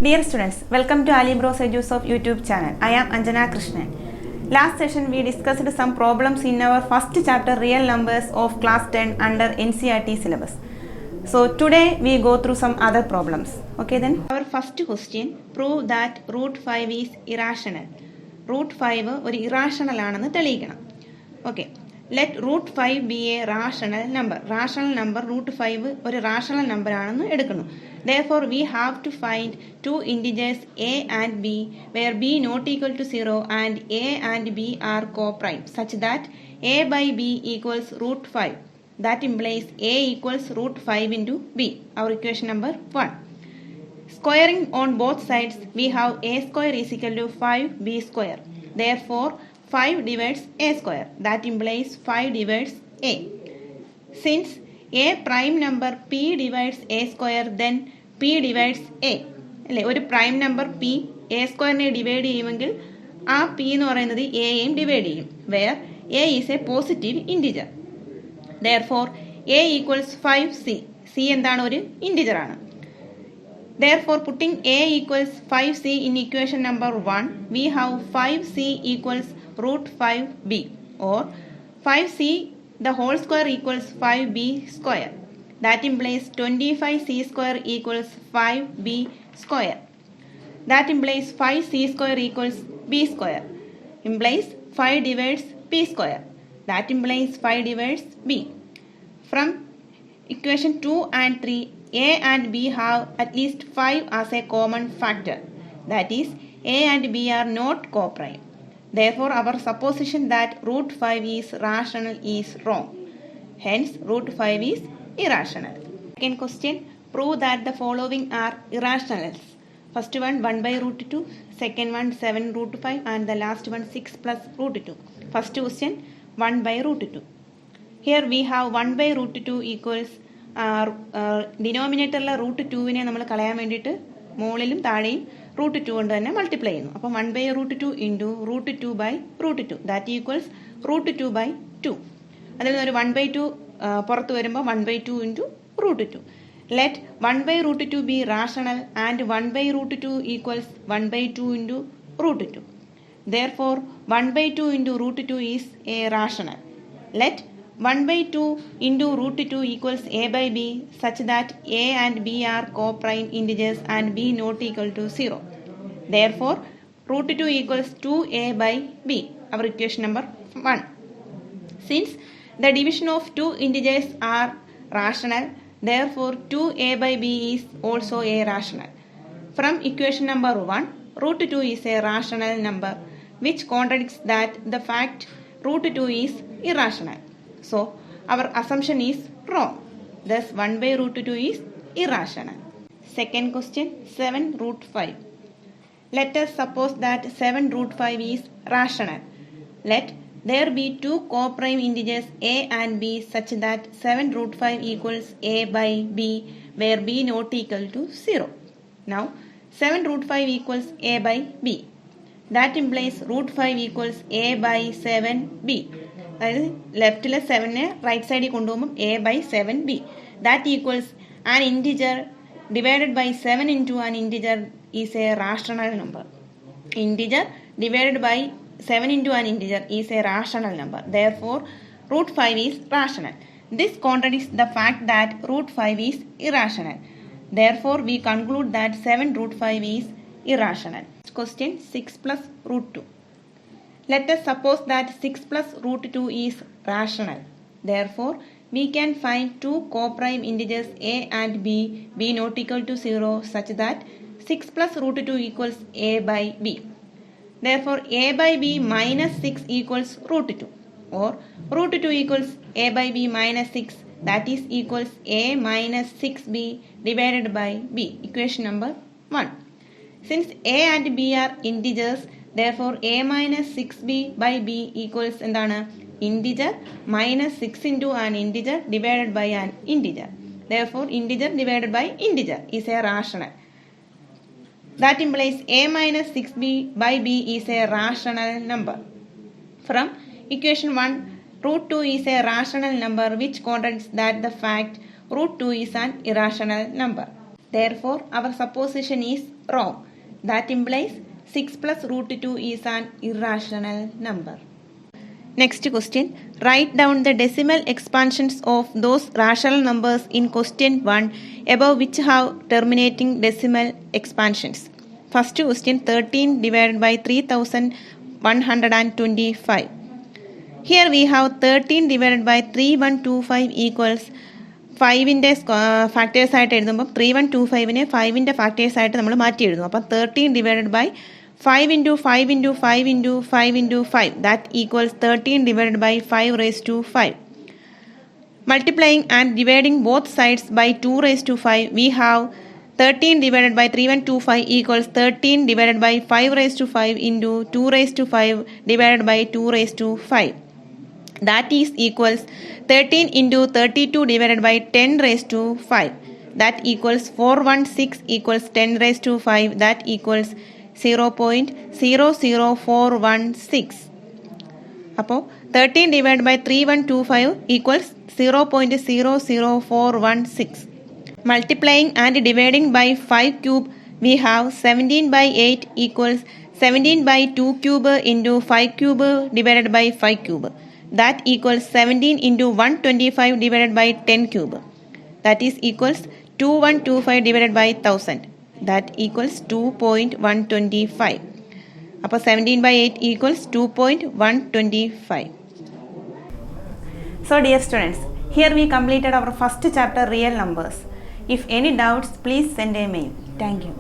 Dear students, welcome to Ali Bros Edusoft YouTube channel. I am Anjana Krishnan. Last session we discussed some problems in our first chapter real numbers of class 10 under NCERT syllabus. So today we go through some other problems. Okay then. Our first question, prove that root 5 is irrational. Root 5 ഒരു irrational ആണെന്ന് തെളിയിക്കണം. Okay. Let root 5 be a rational number. Rational number root 5 ഒരു rational number ആണെന്ന് എടുക്കുന്നു. Therefore, we have to find two integers a and b where b not equal to 0 and a and b are co-prime such that a by b equals root 5. That implies a equals root 5 into b. Our equation number 1. Squaring on both sides, we have a square is equal to 5b square. Therefore, 5 divides a square. That implies 5 divides a. Since a prime number p divides a square, then p divides a. അല്ലേ, ഒരു prime number p a സ്ക്വയറിനെ divide ചെയ്യുമെങ്കിൽ ആ p എന്ന് പറയുന്നത് എയും divide ചെയ്യും. Where a is a positive integer. Therefore a equals 5c. c എന്താണ്, ഒരു ഇൻറ്റിജർ ആണ്. Therefore, putting a equals 5c in equation number 1, we have 5c equals root 5b, or 5c the whole square equals 5b square. That implies 25c square equals 5b square. That implies 5c square equals b square. Implies 5 divides b square. That implies 5 divides b. From equation 2 and 3, a and b have at least 5 as a common factor. That is, a and b are not co-prime. Therefore, our supposition that root 5 is rational is wrong. Hence, root 5 is irrational. Second question, prove that the following are irrationals. First one 1 by root 2, second one 7 root 5 and the last one 6 plus root 2. First question 1 by root 2. Here we have 1 by root 2 equals ഡിനോമിനേറ്ററിലെ root 2വിനെ നമ്മൾ കളയാൻ വേണ്ടിയിട്ട് മുകളിലും താഴെയും root 2 കൊണ്ട് തന്നെ multiply ചെയ്യുന്നു. അപ്പം 1 by root 2 into root 2 by root 2 that equals root 2 by 2. അതിൽ നിന്ന് ഒരു 1 ബൈ 2 പുറത്ത് വരുമ്പോൾ 1 by 2 into root 2. Let 1 by root 2 be rational and 1 by root 2 equals 1 by 2 into root 2. Therefore, 1 by 2 into root 2 is a rational. Let 1 by 2 into root 2 equals a by b such that a and b are co-prime integers and b not equal to 0. Therefore, root 2 equals 2a by b. Our equation number 1. Since the division of two integers are rational, therefore 2a by b is also a rational. From equation number 1, root 2 is a rational number which contradicts that the fact root 2 is irrational. So, our assumption is wrong. Thus, 1 by root 2 is irrational. Second question, 7 root 5. Let us suppose that 7 root 5 is rational. Let there be two co-prime integers a and b such that 7 root 5 equals a by b where b not equal to 0. Now, 7 root 5 equals a by b. That implies root 5 equals a by 7b. അതായത് ലെഫ്റ്റിലെ 7നെ right സൈഡിൽ കൊണ്ടുപോകുമ്പോൾ a by 7b. That equals an integer divided by 7 into an integer is a rational number. Integer divided by 7 into an integer is a rational number. Therefore root 5 is rational. This contradicts the fact that root 5 is irrational. Therefore, we conclude that 7 root 5 is irrational. Question 6 plus root 2. Let us suppose that 6 plus root 2 is rational. Therefore, we can find two co-prime integers a and b not equal to 0 such that 6 plus root 2 equals a by b. Therefore, a by b minus 6 equals root 2, or root 2 equals a by b minus 6, that is equals a minus 6b divided by b. Equation number 1. Since a and b are integers, therefore a minus 6b by b equals എന്താണ്, integer minus 6 into an integer divided by an integer. Therefore, integer divided by integer is a rational. That implies a minus 6b by b is a rational number. From equation 1, root 2 is a rational number which contradicts that the fact root 2 is an irrational number. Therefore, our supposition is wrong. That implies 6 plus root 2 is an irrational number. Next question. Write down the decimal expansions of those rational numbers in question 1 above which have terminating decimal expansions. First question, 13 divided by 3125. Here we have 13 divided by 3125 equals 5-ന്റെ factors ആയിട്ട് എഴുതുമ്പോൾ 3125നെ 5-ന്റെ factors ആയിട്ട് നമ്മൾ മാറ്റി എഴുതും. അപ്പം 13 divided by 5 into 5 into 5 into 5 into 5, that equals 13 divided by 5 raised to 5. Multiplying and dividing both sides by 2 raised to 5, we have 13 divided by 3125 equals 13 divided by 5 raised to 5 into 2 raised to 5 divided by 2 raised to 5. That is equals 13 into 32 divided by 10 raised to 5. That equals 416 equals 10 raised to 5. That equals 0.00416. അപ്പോൾ 13 divided by 3125 equals 0.00416. Multiplying and dividing by 5 cube, we have 17 by 8 equals 17 by 2 cube into 5 cube divided by 5 cube. That equals 17 into 125 divided by 10 cube. That is equals 2125 divided by 1000. That equals 2.125. അപ്പോൾ 17 by 8 equals 2.125. So dear students, here we completed our first chapter, real numbers. If any doubts, please send a mail. Thank you.